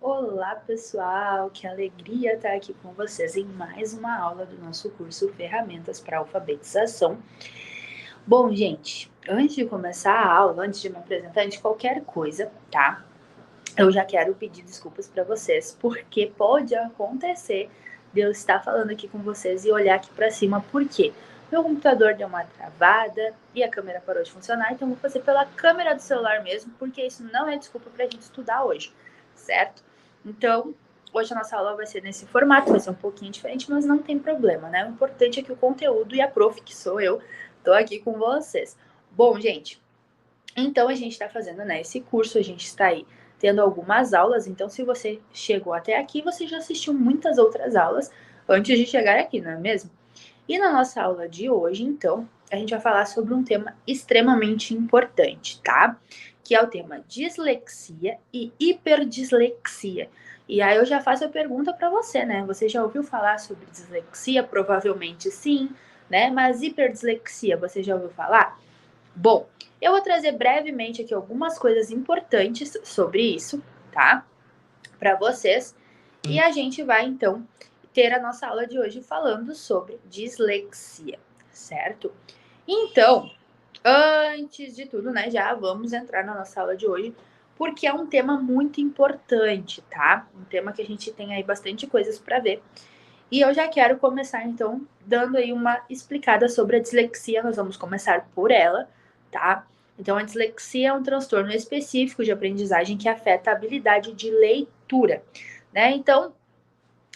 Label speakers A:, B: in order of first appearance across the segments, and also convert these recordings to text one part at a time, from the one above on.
A: Olá, pessoal! Que alegria estar aqui com vocês em mais uma aula do nosso curso Ferramentas para Alfabetização. Bom, gente, antes de começar a aula, antes de me apresentar, antes de qualquer coisa, tá? Eu já quero pedir desculpas para vocês, porque pode acontecer de eu estar falando aqui com vocês e olhar aqui para cima, por quê? Meu computador deu uma travada e a câmera parou de funcionar, então eu vou fazer pela câmera do celular mesmo, porque isso não é desculpa para a gente estudar hoje, certo? Então, hoje a nossa aula vai ser nesse formato, vai ser um pouquinho diferente, mas não tem problema, né? O importante é que o conteúdo e a prof, que sou eu, tô aqui com vocês. Bom, gente, então a gente está fazendo, né, esse curso, a gente está aí tendo algumas aulas, então se você chegou até aqui, você já assistiu muitas outras aulas antes de chegar aqui, não é mesmo? E na nossa aula de hoje, então, a gente vai falar sobre um tema extremamente importante, tá? Que é o tema dislexia e hiperdislexia. E aí eu já faço a pergunta para você, né? Você já ouviu falar sobre dislexia? Provavelmente sim, né? Mas hiperdislexia, você já ouviu falar? Bom, eu vou trazer brevemente aqui algumas coisas importantes sobre isso, tá? Para vocês. E a gente vai, então, ter a nossa aula de hoje falando sobre dislexia, certo? Então, antes de tudo, né, já vamos entrar na nossa aula de hoje, porque é um tema muito importante, tá? Um tema que a gente tem aí bastante coisas para ver. E eu já quero começar, então, dando aí uma explicada sobre a dislexia. Nós vamos começar por ela, tá? Então, a dislexia é um transtorno específico de aprendizagem que afeta a habilidade de leitura, né? Então,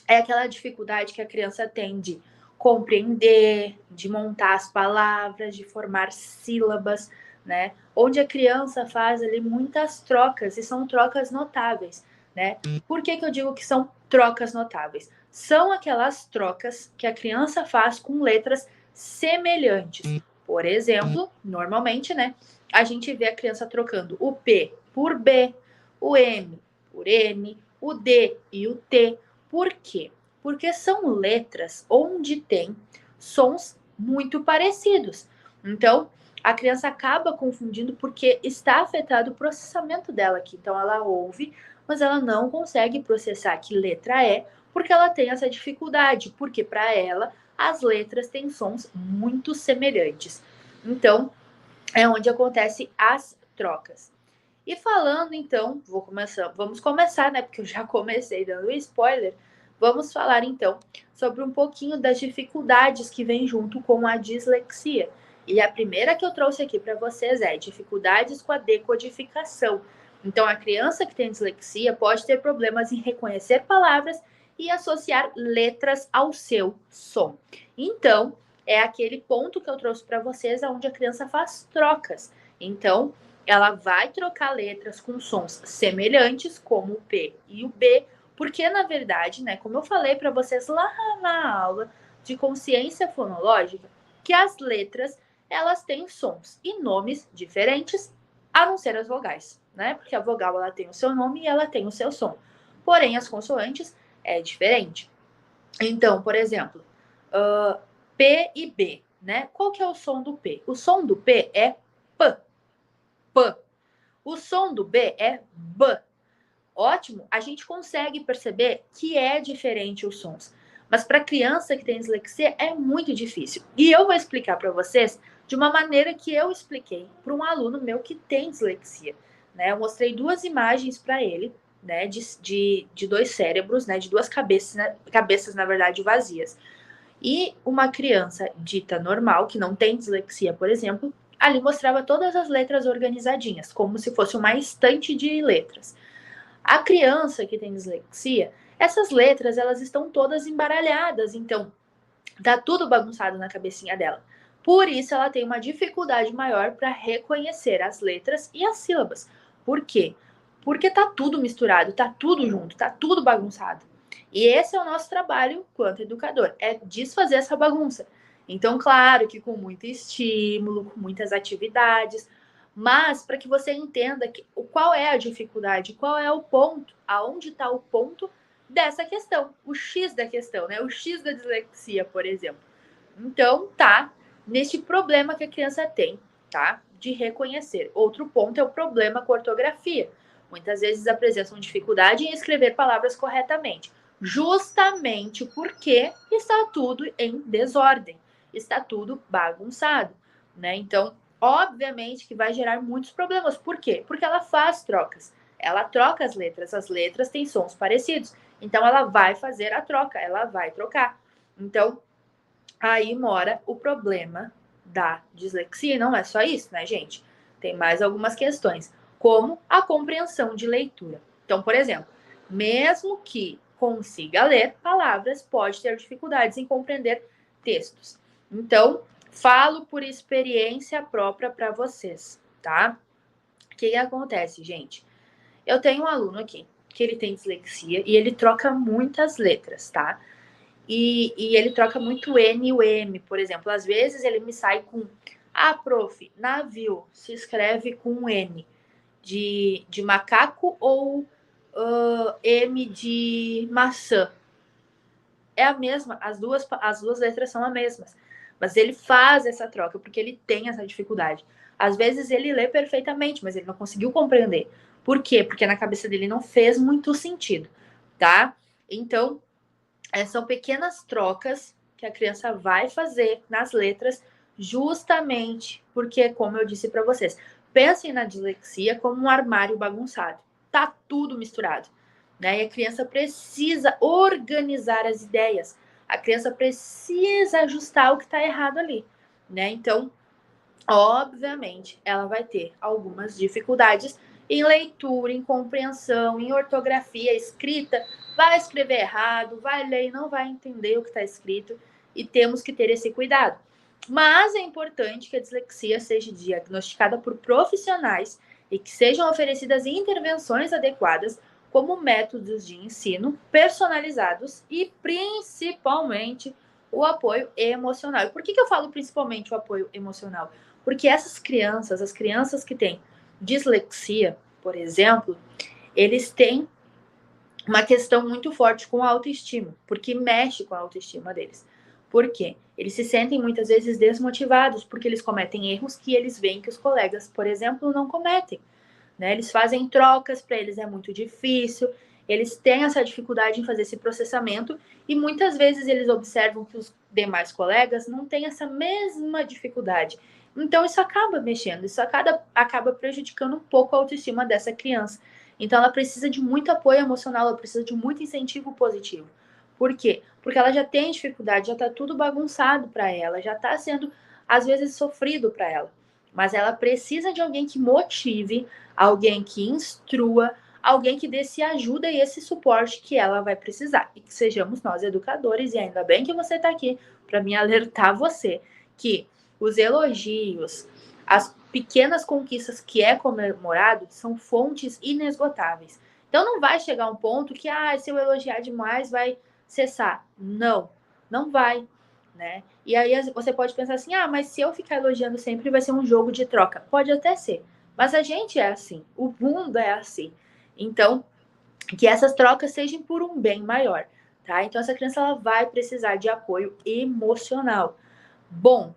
A: é aquela dificuldade que a criança tem de compreender, de montar as palavras, de formar sílabas, né? Onde a criança faz ali muitas trocas, e são trocas notáveis, né? Por que eu digo que são trocas notáveis? São aquelas trocas que a criança faz com letras semelhantes. Por exemplo, normalmente, né? A gente vê a criança trocando o P por B, o M por N, o D e o T. Por quê? Porque são letras onde tem sons muito parecidos. Então, a criança acaba confundindo porque está afetado o processamento dela aqui. Então, ela ouve, mas ela não consegue processar que letra é, porque ela tem essa dificuldade, porque para ela as letras têm sons muito semelhantes. Então, é onde acontecem as trocas. E falando então, vamos começar, né? Porque eu já comecei dando spoiler. Vamos falar então sobre um pouquinho das dificuldades que vêm junto com a dislexia. E a primeira que eu trouxe aqui para vocês é dificuldades com a decodificação. Então, a criança que tem dislexia pode ter problemas em reconhecer palavras e associar letras ao seu som. Então, é aquele ponto que eu trouxe para vocês, onde a criança faz trocas. Então, ela vai trocar letras com sons semelhantes, como o P e o B, porque na verdade, né, como eu falei para vocês lá na aula de consciência fonológica, que as letras elas têm sons e nomes diferentes, a não ser as vogais, né? Porque a vogal ela tem o seu nome e ela tem o seu som. Porém, as consoantes é diferente. Então, por exemplo, P e B, né? Qual que é o som do P? O som do P é P. P. O som do B é B. Ótimo, a gente consegue perceber que é diferente os sons. Mas para criança que tem dislexia é muito difícil. E eu vou explicar para vocês de uma maneira que eu expliquei para um aluno meu que tem dislexia. Né? Eu mostrei duas imagens para ele, né, de dois cérebros, né, de duas cabeças, na verdade, vazias. E uma criança dita normal, que não tem dislexia, por exemplo, ali mostrava todas as letras organizadinhas, como se fosse uma estante de letras. A criança que tem dislexia, essas letras elas estão todas embaralhadas, então tá tudo bagunçado na cabecinha dela. Por isso ela tem uma dificuldade maior para reconhecer as letras e as sílabas. Por quê? Porque tá tudo misturado, tá tudo junto, tá tudo bagunçado. E esse é o nosso trabalho quanto educador, é desfazer essa bagunça. Então, claro que com muito estímulo, com muitas atividades, mas para que você entenda qual é a dificuldade, qual é o ponto, aonde está o ponto dessa questão, o X da questão, né? O X da dislexia, por exemplo. Então, tá neste problema que a criança tem, tá? De reconhecer. Outro ponto é o problema com a ortografia. muitas vezes apresentam dificuldade em escrever palavras corretamente, justamente porque está tudo em desordem, está tudo bagunçado, né? Então, obviamente que vai gerar muitos problemas. Por quê? Porque ela faz trocas. Ela troca as letras têm sons parecidos. Então, ela vai fazer a troca, ela vai trocar. Então, aí mora o problema da dislexia. E não é só isso, né, gente? Tem mais algumas questões, como a compreensão de leitura. Então, por exemplo, mesmo que consiga ler palavras, pode ter dificuldades em compreender textos. Então, falo por experiência própria para vocês, tá? O que acontece, gente? Eu tenho um aluno aqui que ele tem dislexia e ele troca muitas letras, tá? E ele troca muito N e o M, por exemplo. Às vezes ele me sai com prof, navio se escreve com N de macaco ou M de maçã. É a mesma, as duas letras são as mesmas. Mas ele faz essa troca porque ele tem essa dificuldade. Às vezes ele lê perfeitamente, mas ele não conseguiu compreender. Por quê? Porque na cabeça dele não fez muito sentido, tá? Então, são pequenas trocas que a criança vai fazer nas letras, justamente porque, como eu disse para vocês, pensem na dislexia como um armário bagunçado. Tá tudo misturado, né? E a criança precisa organizar as ideias. A criança precisa ajustar o que está errado ali, né? Então, obviamente, ela vai ter algumas dificuldades em leitura, em compreensão, em ortografia, escrita, vai escrever errado, vai ler e não vai entender o que está escrito, e temos que ter esse cuidado. Mas é importante que a dislexia seja diagnosticada por profissionais e que sejam oferecidas intervenções adequadas, como métodos de ensino personalizados e, principalmente, o apoio emocional. E por que eu falo principalmente o apoio emocional? Porque essas crianças, as crianças que têm dislexia, por exemplo, eles têm uma questão muito forte com a autoestima, porque mexe com a autoestima deles. Por quê? Eles se sentem muitas vezes desmotivados, porque eles cometem erros que eles veem que os colegas, por exemplo, não cometem. Né? Eles fazem trocas, para eles é muito difícil, eles têm essa dificuldade em fazer esse processamento e muitas vezes eles observam que os demais colegas não têm essa mesma dificuldade. Então isso acaba mexendo, isso acaba prejudicando um pouco a autoestima dessa criança. Então ela precisa de muito apoio emocional, ela precisa de muito incentivo positivo. Por quê? Porque ela já tem dificuldade, já está tudo bagunçado para ela, já está sendo às vezes sofrido para ela. Mas ela precisa de alguém que motive, alguém que instrua, alguém que dê esse ajuda e esse suporte que ela vai precisar. E que sejamos nós educadores, e ainda bem que você está aqui para me alertar você que os elogios, as pequenas conquistas que é comemorado são fontes inesgotáveis. Então não vai chegar um ponto que, se eu elogiar demais vai cessar. Não, não vai. Né? E aí você pode pensar assim, mas se eu ficar elogiando sempre vai ser um jogo de troca. Pode até ser, mas a gente é assim, o mundo é assim. Então, que essas trocas sejam por um bem maior, tá? Então, essa criança ela vai precisar de apoio emocional. Bom,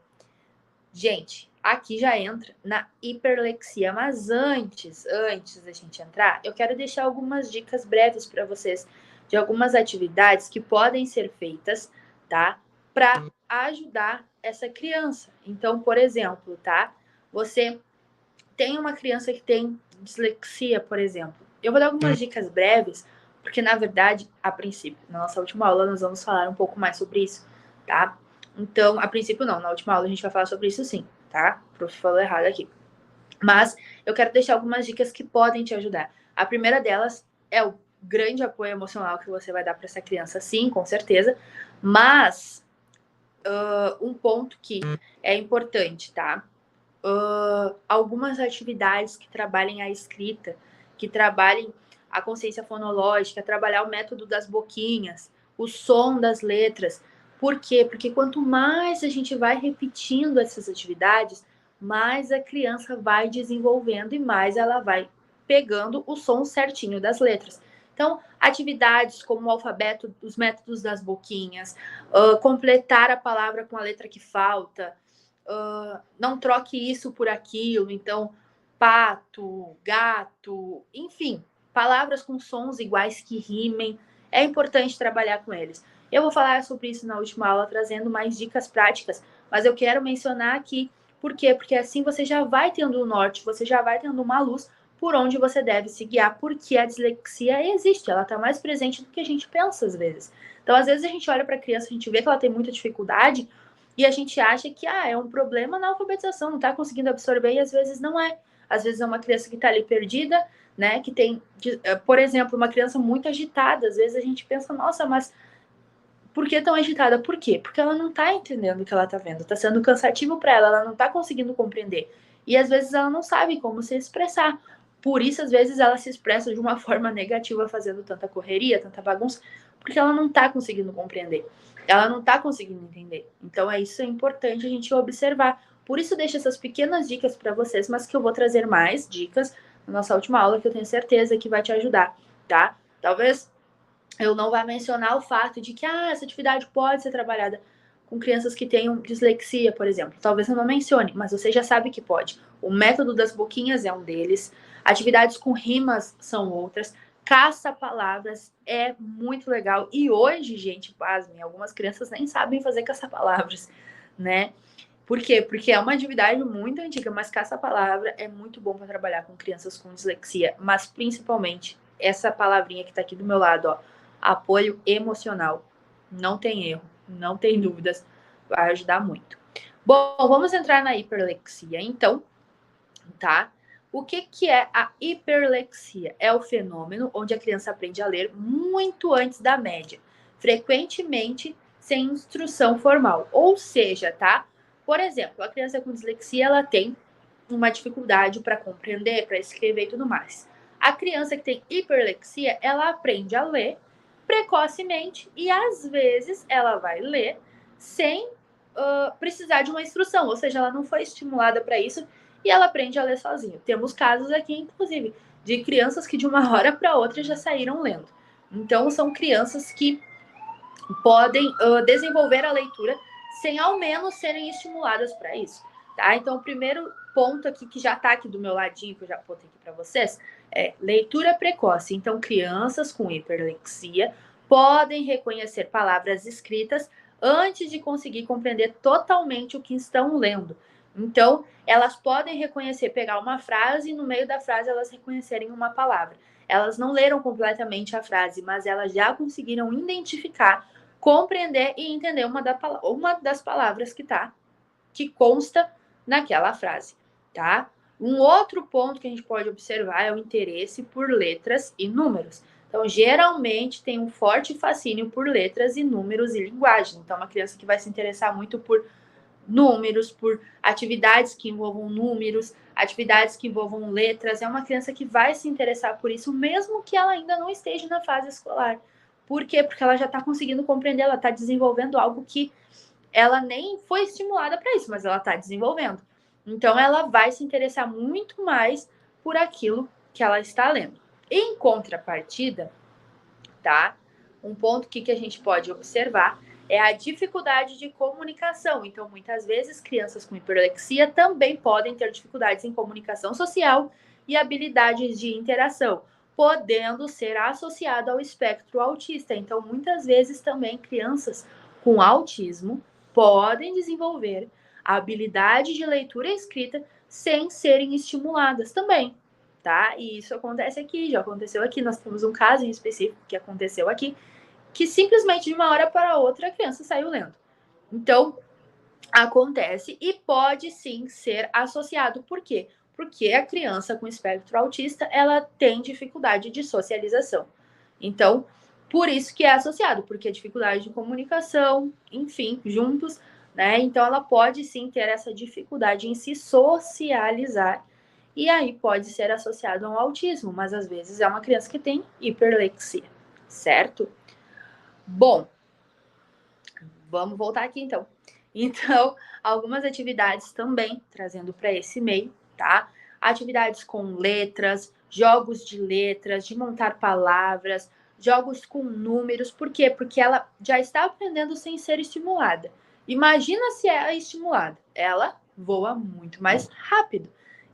A: gente, aqui já entra na hiperlexia, mas antes da gente entrar, eu quero deixar algumas dicas breves para vocês de algumas atividades que podem ser feitas, tá? Para ajudar essa criança. Então, por exemplo, tá? Você tem uma criança que tem dislexia, por exemplo. Eu vou dar algumas dicas breves, porque na verdade, a princípio, na nossa última aula nós vamos falar um pouco mais sobre isso, tá? Então, a princípio não, na última aula a gente vai falar sobre isso sim, tá? O prof falou errado aqui. Mas eu quero deixar algumas dicas que podem te ajudar. A primeira delas é o grande apoio emocional que você vai dar para essa criança, sim, com certeza. Mas um ponto que é importante, tá? Algumas atividades que trabalhem a escrita, que trabalhem a consciência fonológica, trabalhar o método das boquinhas, o som das letras. Por quê? Porque quanto mais a gente vai repetindo essas atividades, mais a criança vai desenvolvendo e mais ela vai pegando o som certinho das letras. Então, atividades como o alfabeto, os métodos das boquinhas, completar a palavra com a letra que falta, não troque isso por aquilo. Então, pato, gato, enfim, palavras com sons iguais que rimem. É importante trabalhar com eles. Eu vou falar sobre isso na última aula, trazendo mais dicas práticas, mas eu quero mencionar aqui por quê? Porque assim você já vai tendo um norte, você já vai tendo uma luz por onde você deve se guiar, porque a dislexia existe, ela está mais presente do que a gente pensa às vezes. Então, às vezes a gente olha para a criança, a gente vê que ela tem muita dificuldade e a gente acha que é um problema na alfabetização, não está conseguindo absorver, e às vezes não é. Às vezes é uma criança que está ali perdida, né? Que tem, por exemplo, uma criança muito agitada. Às vezes a gente pensa, nossa, mas por que tão agitada? Por quê? Porque ela não está entendendo o que ela está vendo. Está sendo cansativo para ela, ela não está conseguindo compreender. E às vezes ela não sabe como se expressar. Por isso, às vezes, ela se expressa de uma forma negativa, fazendo tanta correria, tanta bagunça, porque ela não está conseguindo compreender. Ela não está conseguindo entender. Então, isso é importante a gente observar. Por isso, deixo essas pequenas dicas para vocês, mas que eu vou trazer mais dicas na nossa última aula, que eu tenho certeza que vai te ajudar, tá? Talvez eu não vá mencionar o fato de que essa atividade pode ser trabalhada com crianças que tenham dislexia, por exemplo. Talvez eu não mencione, mas você já sabe que pode. O método das boquinhas é um deles. Atividades com rimas são outras. Caça-palavras é muito legal. E hoje, gente, pasmem, algumas crianças nem sabem fazer caça-palavras, né? Por quê? Porque é uma atividade muito antiga, mas caça-palavra é muito bom para trabalhar com crianças com dislexia, mas principalmente essa palavrinha que está aqui do meu lado, ó, apoio emocional. Não tem erro, não tem dúvidas, vai ajudar muito. Bom, vamos entrar na hiperlexia, então, tá? O que é a hiperlexia? É o fenômeno onde a criança aprende a ler muito antes da média, frequentemente sem instrução formal. Ou seja, tá? Por exemplo, a criança com dislexia, ela tem uma dificuldade para compreender, para escrever e tudo mais. A criança que tem hiperlexia, ela aprende a ler precocemente e às vezes ela vai ler sem precisar de uma instrução, ou seja, ela não foi estimulada para isso e ela aprende a ler sozinha. Temos casos aqui, inclusive, de crianças que de uma hora para outra já saíram lendo. Então, são crianças que podem desenvolver a leitura sem ao menos serem estimuladas para isso, tá? Então, o primeiro ponto aqui que já está aqui do meu ladinho, que eu já botei aqui para vocês, é leitura precoce. Então, crianças com hiperlexia podem reconhecer palavras escritas antes de conseguir compreender totalmente o que estão lendo. Então, elas podem reconhecer, pegar uma frase e no meio da frase elas reconhecerem uma palavra. Elas não leram completamente a frase, mas elas já conseguiram identificar, compreender e entender uma das palavras que consta naquela frase, tá? Um outro ponto que a gente pode observar é o interesse por letras e números. Então, geralmente tem um forte fascínio por letras e números e linguagem. Então, uma criança que vai se interessar muito por números, por atividades que envolvam números, atividades que envolvam letras, é uma criança que vai se interessar por isso, mesmo que ela ainda não esteja na fase escolar. Por quê? Porque ela já está conseguindo compreender, ela está desenvolvendo algo que ela nem foi estimulada para isso, mas ela está desenvolvendo. Então, ela vai se interessar muito mais por aquilo que ela está lendo. Em contrapartida, tá? Um ponto que a gente pode observar é a dificuldade de comunicação. Então, muitas vezes, crianças com hiperlexia também podem ter dificuldades em comunicação social e habilidades de interação, podendo ser associado ao espectro autista. Então, muitas vezes também crianças com autismo podem desenvolver a habilidade de leitura e escrita sem serem estimuladas também, tá? E isso acontece aqui, já aconteceu aqui. Nós temos um caso em específico que aconteceu aqui, que simplesmente de uma hora para outra a criança saiu lendo. Então, acontece e pode sim ser associado. Por quê? Porque a criança com espectro autista, ela tem dificuldade de socialização. Então, por isso que é associado, porque a dificuldade de comunicação, enfim, juntos, né? Então, ela pode sim ter essa dificuldade em se socializar. E aí pode ser associado ao autismo, mas às vezes é uma criança que tem hiperlexia, certo? Bom, vamos voltar aqui então. Então, algumas atividades também trazendo para esse meio, tá? Atividades com letras, jogos de letras, de montar palavras, jogos com números. Por quê? Porque ela já está aprendendo sem ser estimulada. Imagina se ela é estimulada. Ela voa muito mais rápido.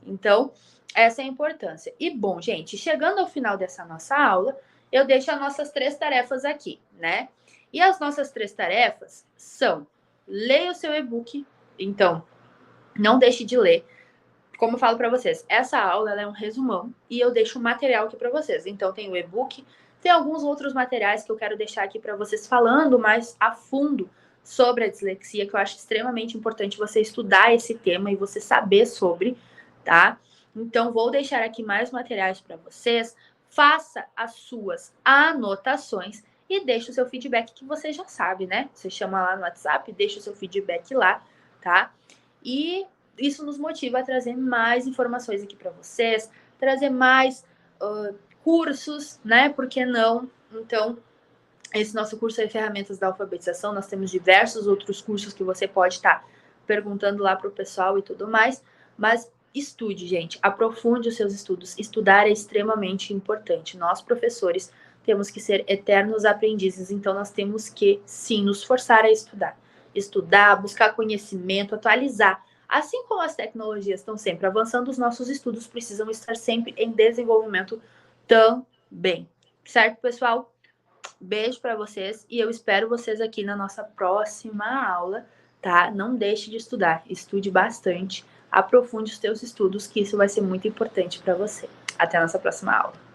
A: Então, Essa é a importância. E, bom, gente, chegando ao final dessa nossa aula, eu deixo as nossas 3 tarefas aqui, né? E as nossas 3 tarefas são: leia o seu e-book, então, não deixe de ler. Como eu falo para vocês, essa aula ela é um resumão e eu deixo um material aqui para vocês. Então, tem o e-book, tem alguns outros materiais que eu quero deixar aqui para vocês falando mais a fundo sobre a dislexia, que eu acho extremamente importante você estudar esse tema e você saber sobre, tá? Então, vou deixar aqui mais materiais para vocês. Faça as suas anotações e deixe o seu feedback, que você já sabe, né? Você chama lá no WhatsApp, deixa o seu feedback lá, tá? E isso nos motiva a trazer mais informações aqui para vocês, trazer mais cursos, né? Por que não? Então, esse nosso curso é Ferramentas da Alfabetização. Nós temos diversos outros cursos que você pode estar perguntando lá para o pessoal e tudo mais. Mas estude, gente. Aprofunde os seus estudos. Estudar é extremamente importante. Nós, professores, temos que ser eternos aprendizes. Então, nós temos que, sim, nos forçar a estudar. Estudar, buscar conhecimento, atualizar. Assim como as tecnologias estão sempre avançando, os nossos estudos precisam estar sempre em desenvolvimento também. Certo, pessoal? Beijo para vocês e eu espero vocês aqui na nossa próxima aula, tá? Não deixe de estudar, estude bastante, aprofunde os teus estudos, que isso vai ser muito importante para você. Até a nossa próxima aula.